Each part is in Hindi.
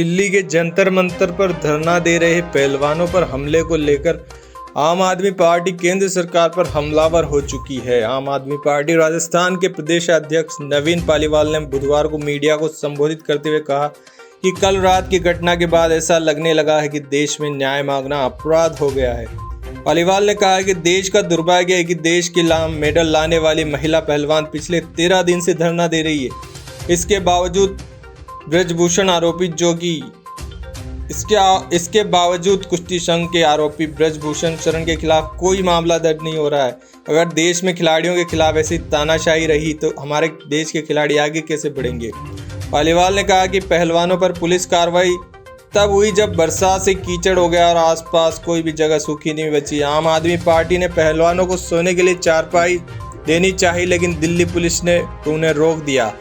दिल्ली के जंतर मंतर पर धरना दे रहे पहलवानों पर हमले को लेकर आम आदमी पार्टी केंद्र सरकार पर हमलावर हो चुकी है। आम आदमी पार्टी राजस्थान के प्रदेश अध्यक्ष नवीन पालीवाल ने बुधवार को मीडिया को संबोधित करते हुए कहा कि कल रात की घटना के बाद ऐसा लगने लगा है कि देश में न्याय मांगना अपराध हो गया है। पालीवाल ने कहा कि देश का दुर्भाग्य है कि देश के मेडल लाने वाली महिला पहलवान पिछले 13 दिन से धरना दे रही है। इसके बावजूद ब्रजभूषण आरोपी जो कि इसके बावजूद कुश्ती संघ के आरोपी ब्रजभूषण शरण के खिलाफ कोई मामला दर्ज नहीं हो रहा है। अगर देश में खिलाड़ियों के खिलाफ ऐसी तानाशाही रही तो हमारे देश के खिलाड़ी आगे कैसे बढ़ेंगे। पालीवाल ने कहा कि पहलवानों पर पुलिस कार्रवाई तब हुई जब बरसात से कीचड़ हो गया और आसपास कोई भी जगह सूखी नहीं बची। आम आदमी पार्टी ने पहलवानों को सोने के लिए चारपाई देनी चाहिए, लेकिन दिल्ली पुलिस ने उन्हें रोक दिया।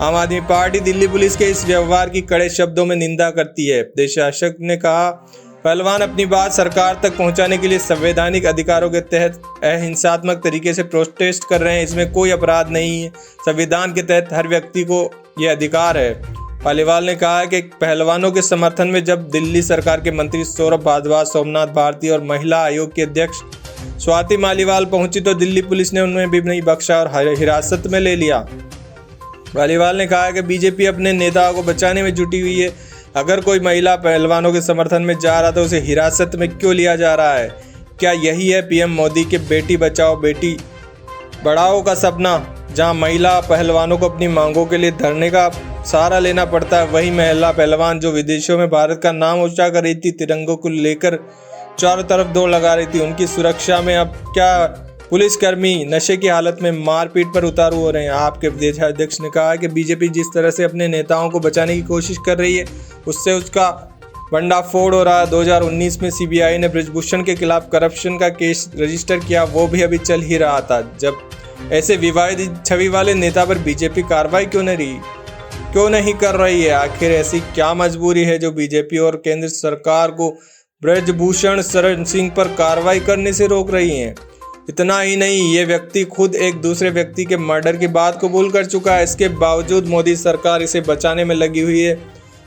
आम आदमी पार्टी दिल्ली पुलिस के इस व्यवहार की कड़े शब्दों में निंदा करती है। प्रदेश शासक ने कहा, पहलवान अपनी बात सरकार तक पहुंचाने के लिए संवैधानिक अधिकारों के तहत अहिंसात्मक तरीके से प्रोटेस्ट कर रहे हैं। इसमें कोई अपराध नहीं है। संविधान के तहत हर व्यक्ति को यह अधिकार है। पालीवाल ने कहा कि पहलवानों के समर्थन में जब दिल्ली सरकार के मंत्री सौरभ भारद्वाज, सोमनाथ भारती और महिला आयोग की अध्यक्ष स्वाति मालीवाल पहुंची तो दिल्ली पुलिस ने उन्हें भी नहीं बख्शा और हिरासत में ले लिया। पालीवाल ने कहा कि बीजेपी अपने नेताओं को बचाने में जुटी हुई है। अगर कोई महिला पहलवानों के समर्थन में जा रहा तो उसे हिरासत में क्यों लिया जा रहा है? क्या यही है पीएम मोदी के बेटी बचाओ बेटी बढ़ाओ का सपना, जहां महिला पहलवानों को अपनी मांगों के लिए धरने का सहारा लेना पड़ता है? वही महिला पहलवान जो विदेशों में भारत का नाम ऊंचा कर रही थी, तिरंगों को लेकर चारों तरफ दौड़ लगा रही थी, उनकी सुरक्षा में अब क्या पुलिसकर्मी नशे की हालत में मारपीट पर उतारू हो रहे हैं? आपके प्रदेश अध्यक्ष ने कहा कि बीजेपी जिस तरह से अपने नेताओं को बचाने की कोशिश कर रही है उससे उसका भंडाफोड़ हो रहा है। 2019 में सीबीआई ने ब्रजभूषण के खिलाफ करप्शन का केस रजिस्टर किया, वो भी अभी चल ही रहा था। जब ऐसे विवादित छवि वाले नेता पर बीजेपी कार्रवाई क्यों नहीं कर रही है? आखिर ऐसी क्या मजबूरी है जो बीजेपी और केंद्र सरकार को ब्रजभूषण शरण सिंह पर कार्रवाई करने से रोक रही है? इतना ही नहीं, ये व्यक्ति खुद एक दूसरे व्यक्ति के मर्डर की बात कबूल कर चुका है। इसके बावजूद मोदी सरकार इसे बचाने में लगी हुई है।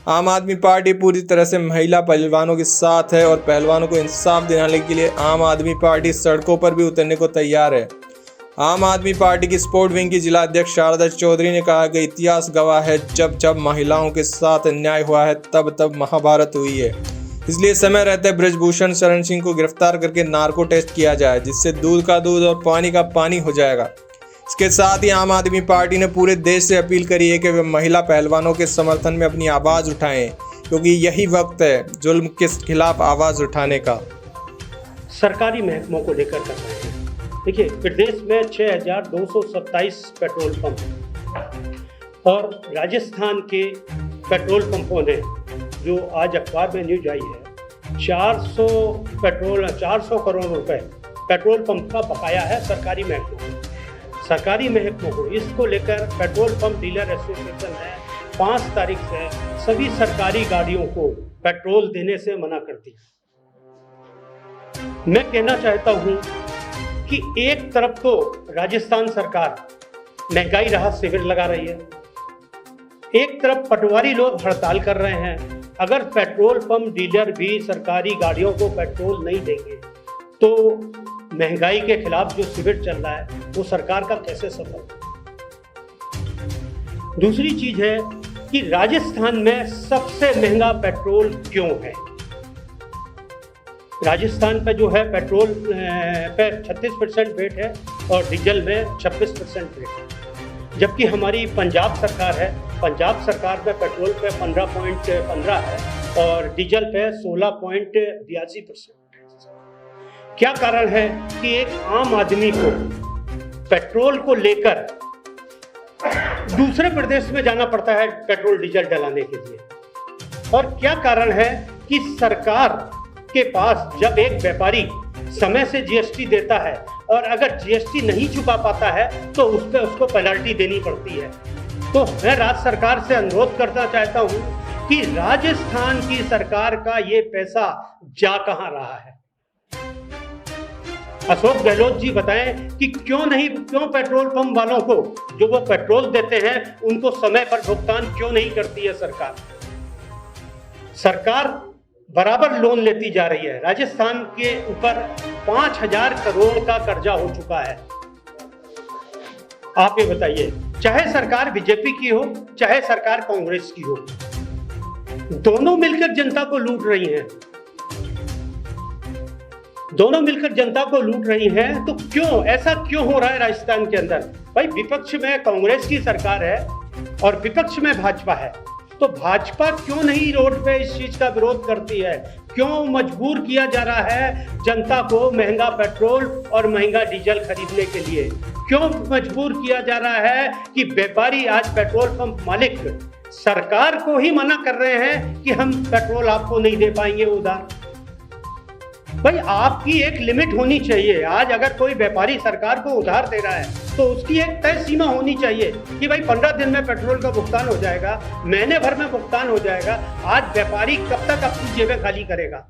आम आदमी पार्टी पूरी तरह से महिला पहलवानों के साथ है और पहलवानों को इंसाफ दिलाने के लिए आम आदमी पार्टी सड़कों पर भी उतरने को तैयार है। आम आदमी पार्टी की स्पोर्ट विंग की जिला अध्यक्ष शारदा चौधरी ने कहा कि इतिहास गवाह है, जब जब महिलाओं के साथ अन्याय हुआ है तब तब महाभारत हुई है। इसलिए समय रहते ब्रजभूषण शरण सिंह को गिरफ्तार करके नार्को टेस्ट किया जाए, जिससे दूध का दूध और पानी का पानी हो जाएगा। इसके साथ ही आम आदमी पार्टी ने पूरे देश से अपील करी है कि वे महिला पहलवानों के समर्थन में अपनी आवाज़ उठाएं, क्योंकि यही वक्त है जुल्म के खिलाफ आवाज़ उठाने का। सरकारी महकमों को लेकर कर रहे हैं। देखिए, प्रदेश में 6227 पेट्रोल पंप और राजस्थान के पेट्रोल पंपों ने, जो आज अखबार में न्यूज आई है, 400 करोड़ रुपए पेट्रोल पंप का बकाया है सरकारी महकमों को। इसको लेकर पेट्रोल पंप डीलर एसोसिएशन ने 5 तारीख से सभी सरकारी गाड़ियों को पेट्रोल देने से मना कर दिया। मैं कहना चाहता हूं कि एक तरफ तो राजस्थान सरकार महंगाई राहत शिविर लगा रही है, एक तरफ पटवारी लोग हड़ताल कर रहे हैं। अगर पेट्रोल पंप डीलर भी सरकारी गाड़ियों को पेट्रोल नहीं देंगे तो महंगाई के खिलाफ जो शिविर चल रहा है वो सरकार का कैसे सफल? दूसरी चीज है कि राजस्थान में सबसे महंगा पेट्रोल क्यों है? राजस्थान पे जो है पेट्रोल पे 36% वेट है और डीजल में 26% वेट है, जबकि हमारी पंजाब सरकार है, पंजाब सरकार में पेट्रोल पे 15.15 है और डीजल पे 16.82%। क्या कारण है कि एक आम आदमी को पेट्रोल को लेकर दूसरे प्रदेश में जाना पड़ता है पेट्रोल डीजल डलाने के लिए? और क्या कारण है कि सरकार के पास जब एक व्यापारी समय से जीएसटी देता है और अगर जीएसटी नहीं चुका पाता है तो उस पर उसको पेनल्टी देनी पड़ती है? तो मैं राज्य सरकार से अनुरोध करना चाहता हूं कि राजस्थान की सरकार का ये पैसा जा कहां रहा है? अशोक गहलोत जी बताएं कि क्यों पेट्रोल पंप वालों को जो वो पेट्रोल देते हैं उनको समय पर भुगतान क्यों नहीं करती है सरकार? सरकार बराबर लोन लेती जा रही है। राजस्थान के ऊपर 5,000 करोड़ का कर्जा हो चुका है। आप ये बताइए, चाहे सरकार बीजेपी की हो चाहे सरकार कांग्रेस की हो, दोनों मिलकर जनता को लूट रही हैं। दोनों मिलकर जनता को लूट रही हैं, तो क्यों ऐसा क्यों हो रहा है राजस्थान के अंदर? भाई, विपक्ष में कांग्रेस की सरकार है और विपक्ष में भाजपा है, तो भाजपा क्यों नहीं रोड पे इस चीज का विरोध करती है? क्यों मजबूर किया जा रहा है जनता को महंगा पेट्रोल और महंगा डीजल खरीदने के लिए? क्यों मजबूर किया जा रहा है कि व्यापारी, आज पेट्रोल पंप मालिक सरकार को ही मना कर रहे हैं कि हम पेट्रोल आपको नहीं दे पाएंगे उधार? भाई, आपकी एक लिमिट होनी चाहिए। आज अगर कोई व्यापारी सरकार को उधार दे रहा है तो उसकी एक तय सीमा होनी चाहिए कि भाई 15 दिन में पेट्रोल का भुगतान हो जाएगा, महीने भर में भुगतान हो जाएगा। आज व्यापारी कब तक अपनी जेबें खाली करेगा?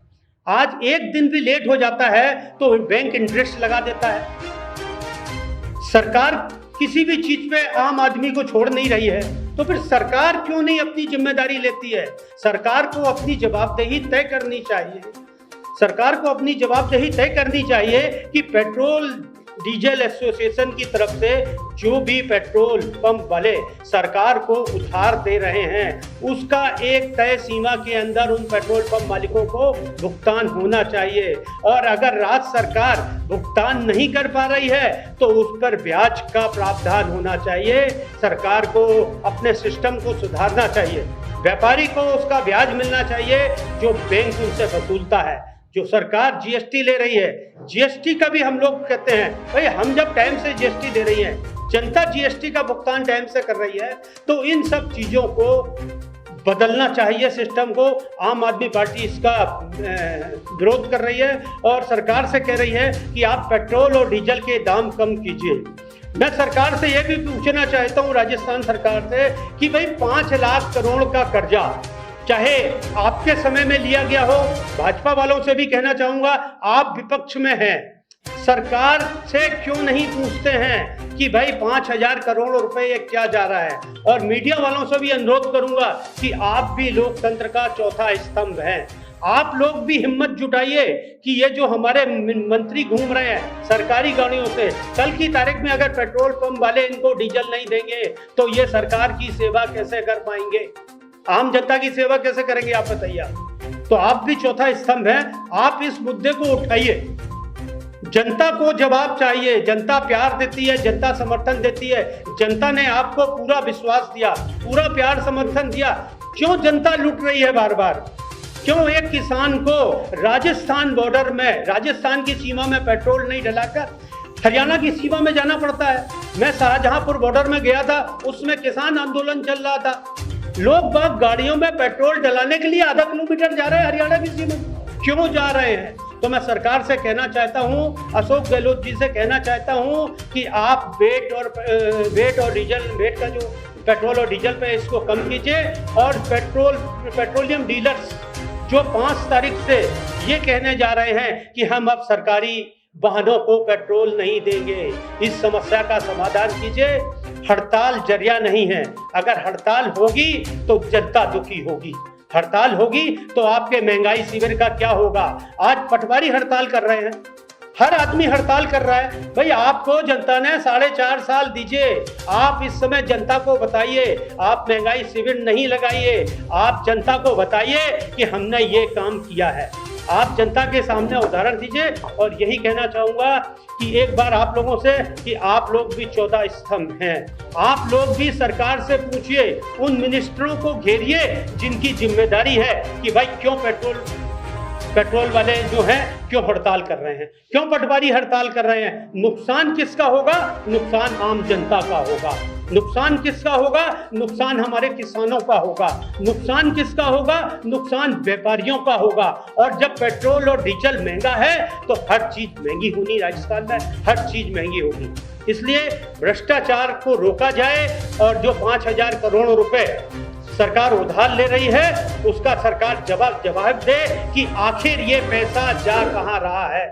आज एक दिन भी लेट हो जाता है तो बैंक इंटरेस्ट लगा देता है। सरकार किसी भी चीज पे आम आदमी को छोड़ नहीं रही है, तो फिर सरकार क्यों नहीं अपनी जिम्मेदारी लेती है? सरकार को अपनी जवाबदेही तय करनी चाहिए। सरकार को अपनी जवाबदेही तय करनी चाहिए कि पेट्रोल डीजल एसोसिएशन की तरफ से जो भी पेट्रोल पंप वाले सरकार को उधार दे रहे हैं, उसका एक तय सीमा के अंदर उन पेट्रोल पंप मालिकों को भुगतान होना चाहिए। और अगर राज्य सरकार भुगतान नहीं कर पा रही है तो उस पर ब्याज का प्रावधान होना चाहिए। सरकार को अपने सिस्टम को सुधारना चाहिए। व्यापारी को उसका ब्याज मिलना चाहिए जो बैंक उनसे वसूलता है। जो सरकार जीएसटी ले रही है, जीएसटी का भी हम लोग कहते हैं भाई, हम जब टाइम से जीएसटी दे रही है, जनता जीएसटी का भुगतान टाइम से कर रही है, तो इन सब चीजों को बदलना चाहिए सिस्टम को। आम आदमी पार्टी इसका विरोध कर रही है और सरकार से कह रही है कि आप पेट्रोल और डीजल के दाम कम कीजिए। मैं सरकार से यह भी पूछना चाहता हूँ, राजस्थान सरकार से, कि भाई 5 लाख करोड़ का कर्जा चाहे आपके समय में लिया गया हो, भाजपा वालों से भी कहना चाहूंगा, आप विपक्ष में हैं, सरकार से क्यों नहीं पूछते हैं कि भाई 5,000 करोड़ रुपए ये क्या जा रहा है? और मीडिया वालों से भी अनुरोध करूंगा कि आप भी लोकतंत्र का चौथा स्तंभ हैं। आप लोग भी हिम्मत जुटाइए कि ये जो हमारे मंत्री घूम रहे हैं सरकारी गाड़ियों से, कल की तारीख में अगर पेट्रोल पंप वाले इनको डीजल नहीं देंगे तो ये सरकार की सेवा कैसे कर पाएंगे? आम जनता की सेवा कैसे करेंगे, आप बताइए। तो आप भी चौथा स्तंभ हैं, आप इस मुद्दे को उठाइए। जनता को जवाब चाहिए। जनता प्यार देती है, जनता समर्थन देती है। जनता ने आपको पूरा विश्वास दिया, पूरा प्यार समर्थन दिया। क्यों जनता लूट रही है बार बार? क्यों एक किसान को राजस्थान बॉर्डर में, राजस्थान की सीमा में पेट्रोल नहीं डलाकर हरियाणा की सीमा में जाना पड़ता है? मैं शाहजहांपुर बॉर्डर में गया था, उसमें किसान आंदोलन चल रहा था। लोग बाग गाड़ियों में पेट्रोल डलाने के लिए आधा किलोमीटर जा रहे हैं हरियाणा की सीमा। क्यों जा रहे हैं? तो मैं सरकार से कहना चाहता हूं, अशोक गहलोत जी से कहना चाहता हूं कि आप वेट और डीजल, वेट का जो पेट्रोल और डीजल पे इसको कम कीजिए। और पेट्रोलियम डीलर्स जो 5 तारीख से ये कहने जा रहे हैं कि हम अब सरकारी वाहनों को पेट्रोल नहीं देंगे, इस समस्या का समाधान कीजिए। हड़ताल जरिया नहीं है। अगर हड़ताल होगी तो जनता दुखी होगी। हड़ताल होगी तो आपके महंगाई शिविर का क्या होगा? आज पटवारी हड़ताल कर रहे हैं, हर आदमी हड़ताल कर रहा है। भाई, आपको जनता ने 4.5 साल दीजिए। आप इस समय जनता को बताइए, आप महंगाई शिविर नहीं लगाइए। आप जनता को बताइए कि हमने ये काम किया है। आप जनता के सामने उदाहरण दीजिए। और यही कहना चाहूँगा कि एक बार आप लोगों से कि आप लोग भी चौथा स्तंभ हैं। आप लोग भी सरकार से पूछिए, उन मिनिस्टरों को घेरिए जिनकी जिम्मेदारी है कि भाई क्यों पेट्रोल वाले जो हैं क्यों हड़ताल कर रहे हैं, क्यों पटवारी हड़ताल कर रहे हैं। नुकसान किसका होगा? नुकसान आम जनता का होगा। नुकसान किसका होगा? नुकसान हमारे किसानों का होगा। नुकसान किसका होगा? नुकसान व्यापारियों का होगा। और जब पेट्रोल और डीजल महंगा है तो हर चीज महंगी होनी, राजस्थान में हर चीज महंगी होगी। इसलिए भ्रष्टाचार को रोका जाए और जो 5,000 करोड़ रुपए सरकार उधार ले रही है उसका सरकार जवाब दे कि आखिर ये पैसा जा कहाँ रहा है।